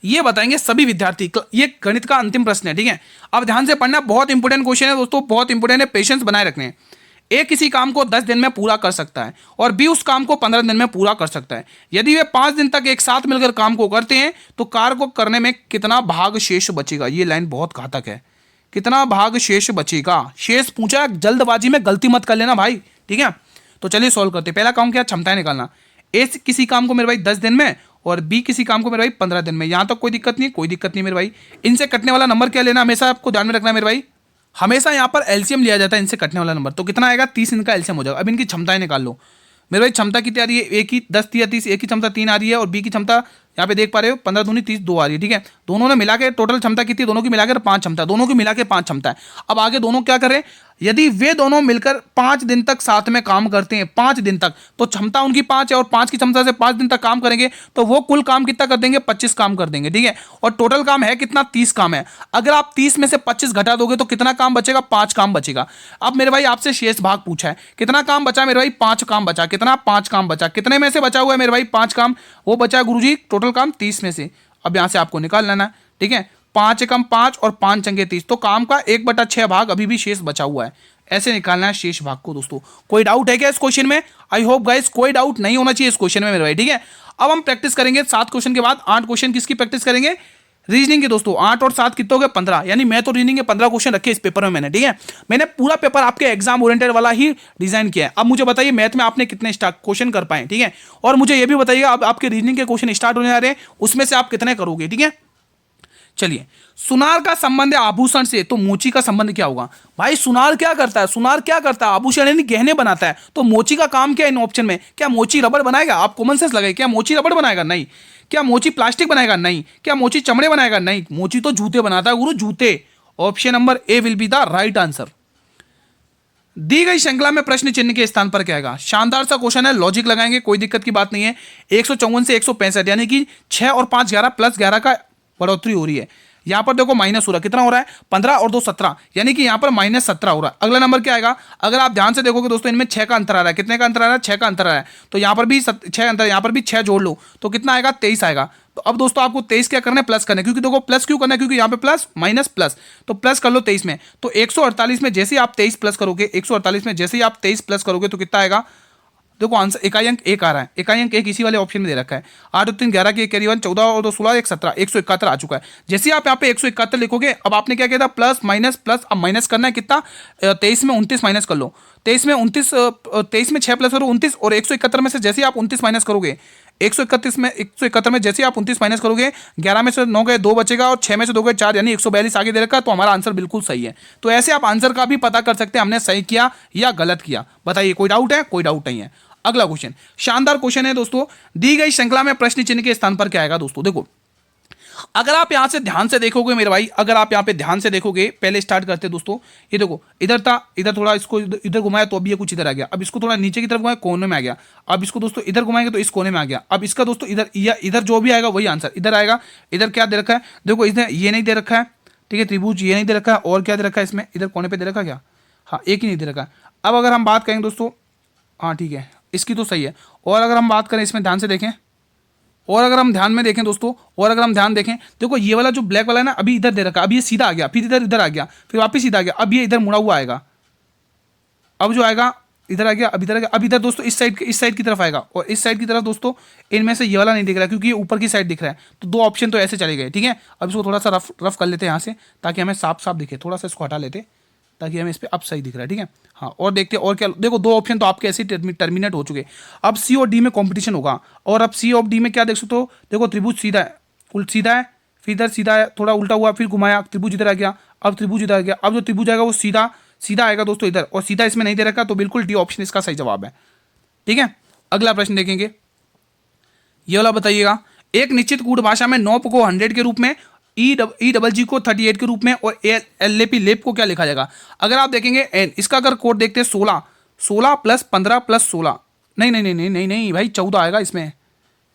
ये बताएंगे सभी विद्यार्थी, ये गणित का अंतिम प्रश्न है, ठीक है। अब ध्यान से पढ़ना, बहुत इंपॉर्टेंट क्वेश्चन है दोस्तों, बहुत इंपॉर्टेंट है, पेशेंस बनाए रखने हैं। ए किसी काम को 10 दिन में पूरा कर सकता है और बी उस काम को 15 दिन में पूरा कर सकता है। यदि वे 5 दिन तक एक साथ मिलकर काम को करते हैं तो कार्य को करने में कितना भाग शेष बचेगा। ये लाइन बहुत घातक है, कितना भाग शेष बचेगा। शेष पूछा, जल्दबाजी में गलती मत कर लेना भाई, ठीक है। तो चलिए सॉल्व करते हैं। पहला काम क्या, क्षमताएं निकालना। ए किसी काम को मेरे भाई 10 दिन में और बी किसी काम को मेरे भाई 15 दिन में। यहां तक कोई दिक्कत नहीं है, कोई दिक्कत नहीं मेरे भाई। इनसे कटने वाला नंबर क्या लेना, हमेशा आपको ध्यान में रखना है मेरे भाई, हमेशा यहाँ पर एलसीएम लिया जाता है इनसे कटने वाला नंबर। तो कितना आएगा, 30 इनका एलसीएम हो जाएगा। अब इनकी क्षमताएं निकाल लो मेरे भाई। क्षमता कितनी आ रही है, ए की 10 × 30, ए की क्षमता 3 आ रही है और बी की क्षमता यहाँ पे देख पा रहे हो 15 दूनी 30 2 आ रही है, ठीक है। दोनों ने मिला के टोटल क्षमता कितनी, दोनों की मिलाकर 5 क्षमता, दोनों की मिला के 5 क्षमता है। अब आगे दोनों क्या करें, यदि वे दोनों मिलकर 5 दिन तक साथ में काम करते हैं, 5 दिन तक, तो क्षमता उनकी 5 है और 5 की क्षमता से 5 दिन तक काम करेंगे तो वो कुल काम कितना कर देंगे, 25 काम कर देंगे, ठीक है। और टोटल काम है कितना, 30 काम है। अगर आप 30 में से 25 घटा दोगे तो कितना काम बचेगा, 5 काम बचेगा। अब मेरे भाई आपसे शेष भाग पूछा है, कितना काम बचा मेरे भाई, 5 काम बचा। कितना, 5 काम बचा। कितने में से बचा हुआ है मेरे भाई, 5 काम, वो बचा है गुरुजी टोटल काम 30 में से। अब यहां से आपको निकाल लेना है, ठीक है। 5 × 5 और 5 × 30, तो काम का 1/6 भाग अभी भी शेष बचा हुआ है। ऐसे निकालना है शेष भाग को दोस्तों। कोई डाउट है क्या इस क्वेश्चन में? आई होप गाइस कोई डाउट नहीं होना चाहिए इस क्वेश्चन में मेरे भाई, ठीक है। अब हम प्रैक्टिस करेंगे 7 क्वेश्चन के बाद 8 क्वेश्चन किसकी प्रैक्टिस करेंगे, रीजनिंग के दोस्तों। 8 और 7 कितने हो गए, 15। यानी मैं तो रीजनिंग के 15 क्वेश्चन रखे इस पेपर में मैंने, ठीक है। मैंने पूरा पेपर आपके एग्जाम ओरिएंटेड वाला ही डिजाइन किया है। अब मुझे बताइए मैथ में आपने कितने क्वेश्चन कर पाए, ठीक है। और मुझे ये भी बताइएगा अब आपके रीजनिंग के क्वेश्चन स्टार्ट होने जा रहे हैं, उसमें से आप कितने करोगे, ठीक है। चलिए, सुनार का संबंध है आभूषण से, तो मोची का संबंध क्या होगा। भाई सुनार क्या करता है, सुनार क्या करता है, आभूषण यानी गहने बनाता है। तो मोची का काम क्या है इन ऑप्शन में, क्या मोची रबड़ बनाएगा, आप कॉमन सेंस लगाइए, क्या मोची रबड़ बनाएगा, नहीं। क्या मोची प्लास्टिक बनाएगा, नहीं। क्या मोची चमड़े बनाएगा, नहीं। मोची तो जूते बनाता है गुरु, जूते। Option number A will be the right answer. दी गई श्रृंखला में प्रश्न चिन्ह के स्थान पर क्या आएगा। शानदार सा क्वेश्चन है, लॉजिक लगाएंगे, कोई दिक्कत की बात नहीं है। 154 से 165 यानी कि 6 और 5 11 प्लस 11 का बढ़ोतरी हो रही है। यहां पर देखो माइनस हो रहा है, कितना हो रहा है, 15 और 2 17, यानी कि यहां पर -17 हो रहा है। अगला नंबर क्या आएगा, अगर आप ध्यान से देखोगे दोस्तों इनमें 6 का अंतर आ रहा है। कितने का अंतर आ रहा है, 6 का अंतर आ रहा है। तो यहां पर भी 6 अंतर, यहां पर भी 6 जोड़ लो तो कितना आएगा, 23 आएगा। तो अब दोस्तों आपको 23 क्या करना है, प्लस करना है, क्योंकि देखो प्लस क्यों करना है, क्योंकि यहाँ पे प्लस माइनस प्लस, तो प्लस कर लो 23 में। तो 148 में जैसे ही आप 23 प्लस करोगे, 148 में जैसे ही आप 23 प्लस करोगे तो कितना आएगा, देखो आंसर इकाई अंक 1 आ रहा है। इकाई अंक 1 इसी वाले ऑप्शन में दे रखा है। 8 और 3 11 के कैरी 1 14 और 2 16 1 17 171 आ चुका है। जैसे आप यहाँ पे 171 लिखोगे, अब आपने क्या किया था, प्लस माइनस प्लस, अब माइनस करना है कितना, 23 में 29 माइनस कर लो। 23 में 6 प्लस करो 29, और 171 में से जैसे आप 29 माइनस करोगे, 171 में जैसे आप 29 माइनस करोगे, 11 में से 9 गए 2 बचेगा और 6 में से 2 गए 4, यानी 142 आगे दे रखा है। तो हमारा आंसर बिल्कुल सही है। तो ऐसे आप आंसर का भी पता कर सकते हैं हमने सही किया या गलत किया। बताइए कोई डाउट है, कोई डाउट नहीं है। अगला क्वेश्चन शानदार क्वेश्चन है दोस्तों, दी गई श्रृंखला में प्रश्न चिन्ह के स्थान पर क्या आएगा दोस्तों। देखो अगर आप यहां से ध्यान से देखोगे मेरे भाई, अगर आप यहां पे ध्यान से देखोगे, पहले स्टार्ट करते हैं दोस्तों। ये देखो इधर था, इधर थोड़ा इसको इधर घुमाया तो अभी ये कुछ इधर आ गया। अब इसको थोड़ा नीचे की तरफ घुमाया, कोने में आ गया। अब इसको दोस्तों इधर घुमाएंगे तो इस कोने में आ गया। अब इसका दोस्तों इधर या इधर जो भी आएगा वही आंसर इधर आएगा। इधर क्या दे रखा है, देखो इसने ये नहीं दे रखा है, ठीक है, त्रिभुज ये नहीं दे रखा है, और क्या दे रखा है इसमें, इधर कोने पे दे रखा है क्या, हाँ एक ही नहीं दे रखा है। अब अगर हम बात करेंगे दोस्तों, हाँ ठीक है, इसकी तो सही है। और अगर हम बात करें इसमें ध्यान से देखें, और अगर हम ध्यान में देखें दोस्तों, और अगर हम ध्यान देखें, देखो ये वाला जो ब्लैक वाला है ना, अभी इधर दे रखा, अब ये सीधा आ गया, फिर इधर इधर आ गया, फिर वापस सीधा आ गया, अब ये इधर मुड़ा हुआ आएगा, अब जो आएगा इधर आ गया, अब इधर आ गया, अब इधर दोस्तों इस साइड की तरफ आएगा, और इस साइड की तरफ दोस्तों इनमें से ये वाला नहीं दिख रहा है क्योंकि ये ऊपर की साइड दिख रहा है। तो दो ऑप्शन तो ऐसे चले गए, ठीक है। अब इसको थोड़ा सा रफ रफ कर लेते हैं यहाँ से, ताकि हमें साफ साफ दिखे, थोड़ा सा इसको हटा लेते ताकि हमें इस पर अब सही दिख रहा है, ठीक है। हाँ, और देखते हैं और क्या। देखो दो ऑप्शन तो आपके ऐसे टर्मिनेट हो चुके। अब सी और डी में कॉम्पिटिशन होगा, और अब सी और डी में क्या देख सकते हो, देखो त्रिभुज सीधा है, सीधा है, फिर इधर सीधा है, थोड़ा उल्टा हुआ, फिर घुमाया, त्रिभुज इधर आ गया, अब त्रिभुज इधर आ गया। अब जो त्रिभुज आएगा वो सीधा सीधा आएगा दोस्तों इधर, और सीधा इसमें नहीं दे रखा, तो बिल्कुल डी ऑप्शन इसका सही जवाब है, ठीक है। अगला प्रश्न देखेंगे, ये वाला बताइएगा। एक निश्चित कूट भाषा में नॉप को 100 के रूप में, ई डबल जी को 38 के रूप में, और एल लेप को क्या लिखा जाएगा। अगर आप देखेंगे एन, इसका अगर कोड देखते हैं 16 प्लस 15 प्लस 16, नहीं नहीं नहीं नहीं नहीं भाई 14 आएगा इसमें,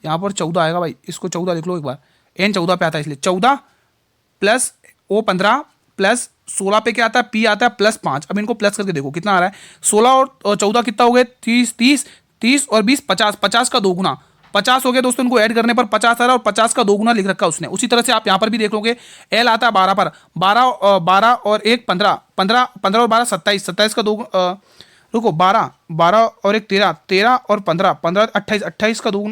यहाँ पर 14 आएगा भाई, इसको 14 लिख लो एक बार, एन 14 पे आता है इसलिए 14 प्लस ओ 15 प्लस 16 पे क्या आता है, पी आता है प्लस 5। अब इनको प्लस करके देखो कितना आ रहा है, 16 और 14 कितना हो गए, 30 और 20 50, 50 का 2 गुना 50 हो गया दोस्तों। इनको ऐड करने पर 50 आ रहा है, और 50 का 2 गुना लिख रखा है उसने। उसी तरह से आप यहाँ पर भी देख लोगे, एल आता है 12 पर, 12 और 1 15, 15 और 12 27, 27 का 2 रुको 12 और 1 13, 13 और 15 28, 28 का 2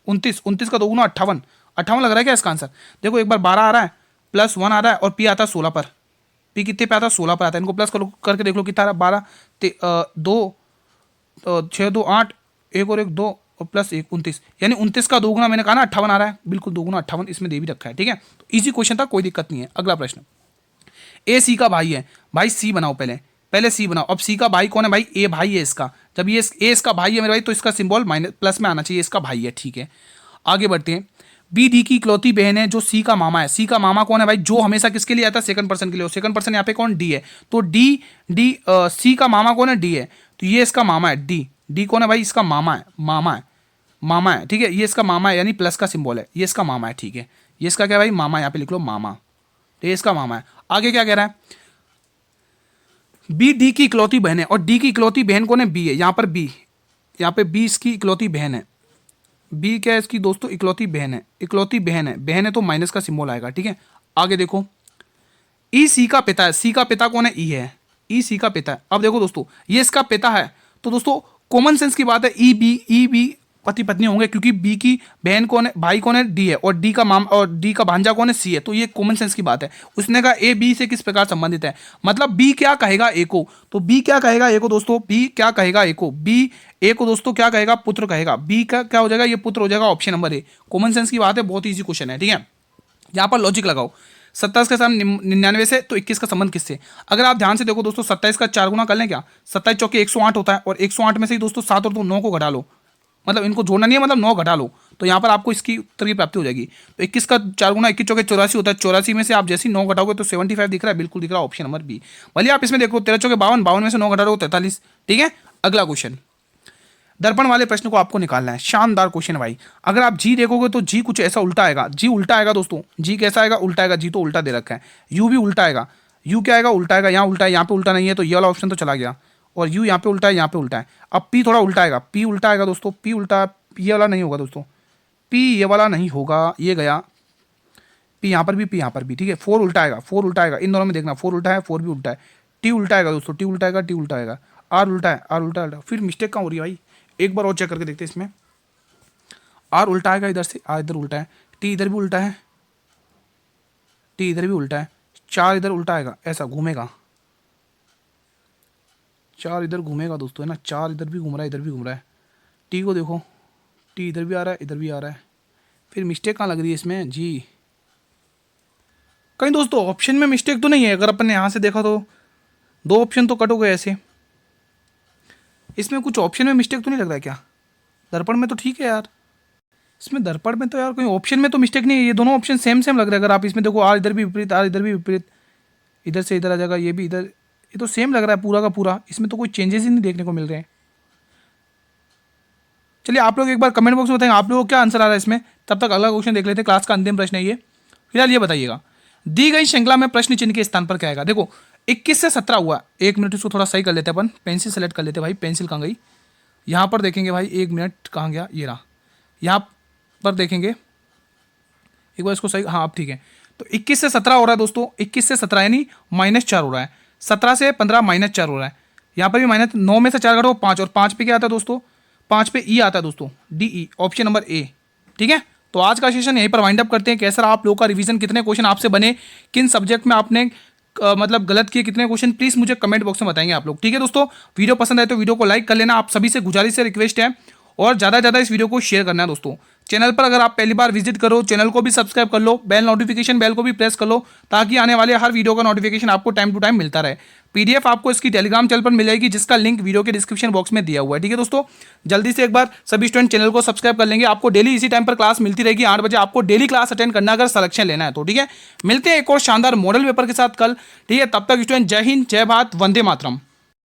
29, 29 का 2 गुना 58 लग रहा है क्या इसका आंसर। देखो एक बार 12 आ रहा है, प्लस 1 आ रहा है, और पी आता है 16 पर, पी कितने पे आता है 16 पर आता है। इनको प्लस करके देख लो कितना आ रहा है, 12 2 6 2 8, 1 और 1 2 और प्लस 1 29, यानी 29 का 2 गुना मैंने कहा ना 58 आ रहा है, बिल्कुल 2 गुना 58 इसमें दे भी रखा है, ठीक है। तो इजी क्वेश्चन था, कोई दिक्कत नहीं है। अगला प्रश्न, ए सी का भाई है, भाई सी बनाओ, पहले सी बनाओ। अब सी का भाई कौन है भाई, ए भाई है इसका। जब ये ए इसका भाई है मेरे भाई, तो इसका सिंबल माइनस प्लस में आना चाहिए, इसका भाई है, ठीक है। आगे बढ़ते हैं, बी डी की इकलौती बहन है जो सी का मामा है। सी का मामा कौन है भाई, जो हमेशा किसके लिए आता है, सेकंड पर्सन के लिए, और सेकंड पर्सन यहाँ पे कौन, डी है। तो डी सी का मामा कौन है, डी है, तो ये इसका मामा है, डी कौन है भाई, इसका मामा है, ठीक है। ये इसका मामा है, यानी प्लस का सिंबल है, ये इसका मामा है, ठीक है। ये इसका क्या भाई, मामा, यहाँ पे लिख लो मामा, तो ये इसका मामा है। आगे क्या कह रहा है, बी डी की इकलौती बहन है, और डी की इकलौती बहन कौन है, बी है। यहाँ पे बी इसकी इकलौती बहन है, बी क्या है इसकी दोस्तों, इकलौती बहन है, तो माइनस का सिंबल आएगा, ठीक है। आगे देखो, ई सी का पिता है, सी का पिता कौन है, ई है, ई सी का पिता है। अब देखो दोस्तों, ये इसका पिता है, तो दोस्तों कॉमन सेंस की बात है, ई बी पति पत्नी होंगे, क्योंकि बी की बहन कौन है, भाई कौन है, डी है, और डी का माम और डी का भांजा कौन है, सी है। तो ये कॉमन सेंस की बात है। उसने कहा ए बी से किस प्रकार संबंधित है, मतलब बी क्या कहेगा ए को, तो बी क्या कहेगा ए को दोस्तों, बी क्या कहेगा ए को, बी ए को दोस्तों क्या कहेगा, पुत्र कहेगा। बी का क्या हो जाएगा, ये पुत्र हो जाएगा, ऑप्शन नंबर ए। कॉमन सेंस की बात है, बहुत ईजी क्वेश्चन है, ठीक है। यहाँ पर लॉजिक लगाओ, 27 के साथ 99 से, तो 21 का संबंध किससे। अगर आप ध्यान से देखो दोस्तों, 27 का 4 गुना कर लें क्या, 27 चौके 108 होता है, और 108 में से ही दोस्तों 7 और 2 9 को घटा लो, मतलब इनको जोड़ना नहीं है, मतलब 9 घटा लो, तो यहाँ पर आपको इसकी उत्तर की प्राप्ति हो जाएगी। तो 21 का 4 गुना 21 चौके 84 होता है, 84 में से आप जैसे ही 9 घटाओगे तो 75 दिख रहा है, बिल्कुल दिख रहा है, ऑप्शन नंबर बी। भले आप इसमें देखो 13 चौके 52, 52 में से 9 घटा लो 43, ठीक है। अगला क्वेश्चन, दर्पण वाले प्रश्न को आपको निकालना है, शानदार क्वेश्चन है भाई। अगर आप जी देखोगे तो जी कुछ ऐसा उल्टा आएगा, जी उल्टा आएगा दोस्तों, जी कैसा आएगा, उल्टा आएगा, जी तो उल्टा दे रखा है। यू भी उल्टा आएगा, यू क्या आएगा, उल्टा आएगा, यहाँ उल्टा है, यहाँ पे उल्टा नहीं है, तो ये वाला ऑप्शन तो चला गया, और यू यहाँ पे उल्टा है, यहाँ पे उल्टा है। अब पी थोड़ा उल्टा आएगा, पी उल्टा आएगा दोस्तों, पी उल्टा, ये वाला नहीं होगा दोस्तों, पी ये वाला नहीं होगा, ये गया, पी यहाँ पर भी, पी यहाँ पर भी, ठीक है। 4 उल्टा आएगा, 4 उल्टा आएगा, इन दोनों में देखना, 4 उल्टा है, 4 भी उल्टा है। टी उल्टा आएगा दोस्तों, टी उल्टा आएगा, टी उल्टा आएगा। आर उल्टा है, आर उल्टा आएगा। फिर मिस्टेक कहाँ हो रही है भाई, एक बार और चेक करके देखते हैं इसमें। आर उल्टा आएगा इधर से, आर इधर उल्टा है, टी इधर भी उल्टा है, टी इधर भी उल्टा है, 4 इधर उल्टा आएगा, ऐसा घूमेगा, 4 इधर घूमेगा दोस्तों, है ना, 4 इधर भी घूम रहा है, इधर भी घूम रहा है। टी को देखो, टी इधर भी आ रहा है, इधर भी आ रहा है। फिर मिस्टेक कहाँ लग रही है इसमें जी, कहीं दोस्तों ऑप्शन में मिस्टेक तो नहीं है। अगर अपन ने यहाँ से देखा तो 2 ऑप्शन तो कट हो गए ऐसे, इसमें कुछ ऑप्शन में मिस्टेक तो नहीं लग रहा है क्या, दर्पण में तो ठीक है यार, इसमें दर्पण में तो यार कोई ऑप्शन में तो मिस्टेक नहीं है, ये दोनों ऑप्शन सेम सेम लग रहे हैं। अगर आप इसमें देखो, आर इधर भी विपरीत, आर इधर भी विपरीत, इधर से इधर आ जाएगा, ये भी इधर, ये तो सेम लग रहा है पूरा का पूरा, इसमें तो कोई चेंजेस ही नहीं देखने को मिल रहे हैं। चलिए आप लोग एक बार कमेंट बॉक्स में बताएंगे आप लोगों को क्या आंसर आ रहा है इसमें, तब तक अगला क्वेश्चन देख लेते हैं। क्लास का अंतिम प्रश्न है ये। फिलहाल ये बताइएगा, दी गई श्रृंखला में प्रश्न चिन्ह के स्थान पर क्या आएगा। देखो 21 से 17 हुआ, 1 मिनट इसको थोड़ा सही कर लेते हैं अपन, पेंसिल सेलेक्ट कर लेते हैं भाई, पेंसिल कहाँ गई, यहाँ पर देखेंगे भाई, 1 मिनट कहाँ गया, ये रहा। यहाँ पर देखेंगे एक बार इसको सही, हाँ अब ठीक है। तो 21 से 17 हो रहा है दोस्तों, 21 से 17 यानी -4 हो रहा है। 17 से 15 -4 हो रहा है। यहाँ पर भी माइनस, 9 में से 4 घटो 5, और 5 पे क्या आता है दोस्तों, 5 पे ई आता है दोस्तों, DE, ऑप्शन नंबर ए। ठीक है, तो आज का सेशन यहीं पर वाइंड अप करते हैं। कैसा रहा आप लोगों का रिवीजन, कितने क्वेश्चन आपसे बने, किन सब्जेक्ट में आपने मतलब गलत किए, कितने क्वेश्चन, प्लीज मुझे कमेंट बॉक्स में बताएंगे आप लोग। ठीक है दोस्तों, वीडियो पसंद आए तो वीडियो को लाइक कर लेना। आप सभी से गुजारिश है, रिक्वेस्ट है, और ज़्यादा से ज़्यादा इस वीडियो को शेयर करना है दोस्तों। चैनल पर अगर आप पहली बार विजिट करो, चैनल को भी सब्सक्राइब कर लो, बेल नोटिफिकेशन बेल को भी प्रेस कर लो, ताकि आने वाले हर वीडियो का नोटिफिकेशन आपको टाइम टू टाइम मिलता रहे। PDF आपको इसकी टेलीग्राम चैनल पर मिल जाएगी, जिसका लिंक वीडियो के डिस्क्रिप्शन बॉक्स में दिया हुआ है। ठीक है दोस्तों, जल्दी से एक बार सभी स्टूडेंट चैनल को सब्सक्राइब कर लेंगे। आपको डेली इसी टाइम पर क्लास मिलती रहेगी, 8 बजे आपको डेली क्लास अटेंड करना अगर सिलेक्शन लेना है तो। ठीक है, मिलते हैं एक और शानदार मॉडल पेपर के साथ कल। ठीक है, तब तक स्टूडेंट जय हिंद, जय भारत, वंदे मातरम।